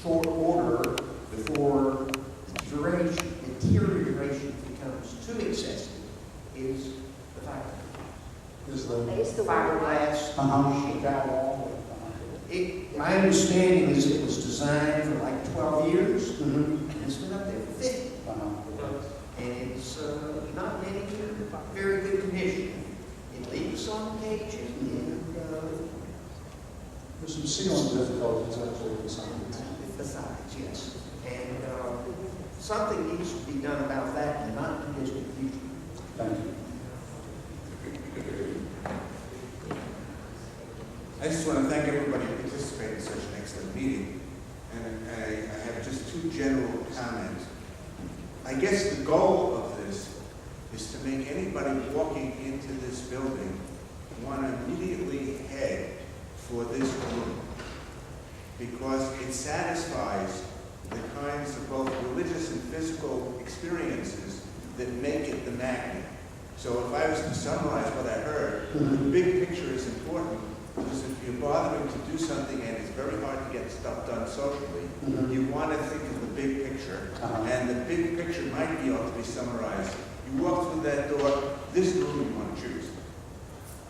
order before deterioration becomes too excessive is the fiber. Is the Fiberglass, sheet drywall? My understanding is it was designed for like 12 years, Mm-hmm. and it's been up there for 50. And it's not in any very good condition. It leaks on occasion, and There's some sealing difficulties actually with some of it. besides, yes. And something needs to be done about that in the not-too-distant future. Thank you. I just want to thank everybody who participated in such an excellent meeting. And I have just two general comments. I guess the goal of this is to make anybody walking into this building want to immediately head for this room, because it satisfies the kinds of both religious and physical experiences that make it the magnet. So if I was to summarize what I heard, the big picture is important, because if you're bothering to do something and it's very hard to get stuff done socially, you want to think of the big picture. And the big picture might be able to be summarized. You walk through that door, this is the room you want to choose.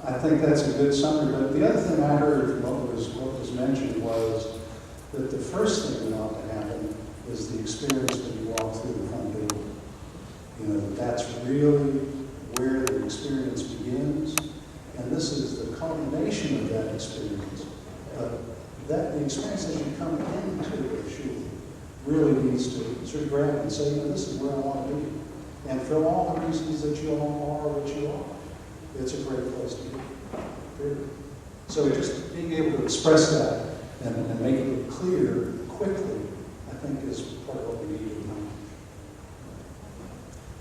I think that's a good summary, but the other thing I heard, what was mentioned was that the first thing that ought to happen is the experience when you walk through the front door. You know, that's really where the experience begins, and this is the culmination of that experience. The experience as you come into the shul really needs to sort of grab and say, you know, this is where I want to be. And for all the reasons that you all are what you are, it's a great place to be. Period. So just being able to express that and make it clear quickly, I think is part of what we need tonight.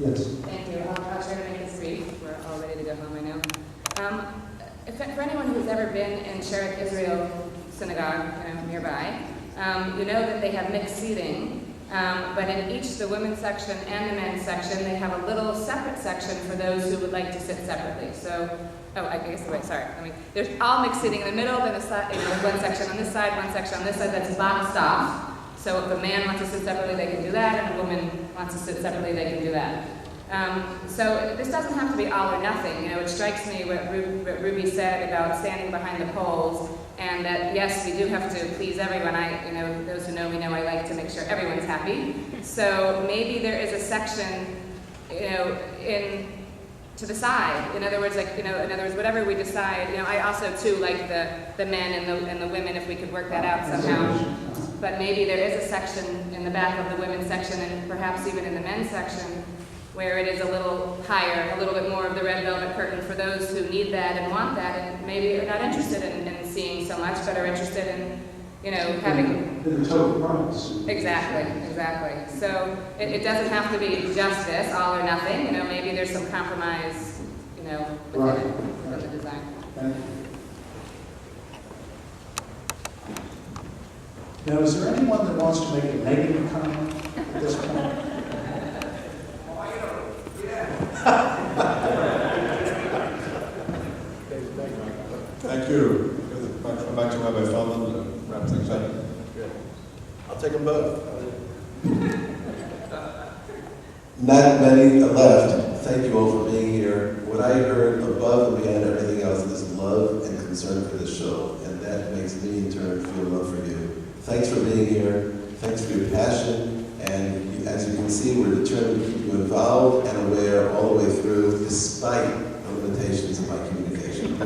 Yes. Thank you. I'll try to make this brief. We're all ready to go home, I know. For anyone who's ever been in Sherek Israel Synagogue, nearby, you know that they have mixed seating. But in each, the women's section and the men's section, they have a little separate section for those who would like to sit separately. So, I guess, wait, sorry. There's all mixed seating in the middle, then one section on this side, one section on this side that's boxed off. So if a man wants to sit separately, they can do that, and a woman wants to sit separately, they can do that. So this doesn't have to be all or nothing. It strikes me what Ruby said about standing behind the poles, and that yes, we do have to please everyone. Those who know me know I like to make sure everyone's happy. So maybe there is a section, to the side. In other words, whatever we decide. I also too like the men and the women, if we could work that out somehow. But maybe there is a section in the back of the women's section, and perhaps even in the men's section, where it is a little higher, a little bit more of the red velvet curtain for those who need that and want that, and maybe are not interested in seeing so much, but are interested in, having... The total price. Exactly. So it doesn't have to be just this, all or nothing. Maybe there's some compromise, within the design. Thank you. Now, is there anyone that wants to make a negative comment at this point? Thank you. Back to Rabbi Feldman to wrap things up. I'll take them both. Not many left. Thank you all for being here. What I heard above and beyond everything else is love and concern for this show, and that makes me in turn feel love for you. Thanks for being here. Thanks for your passion, and as you can see, we're determined to keep you involved and aware all the way through, despite the limitations of my communication.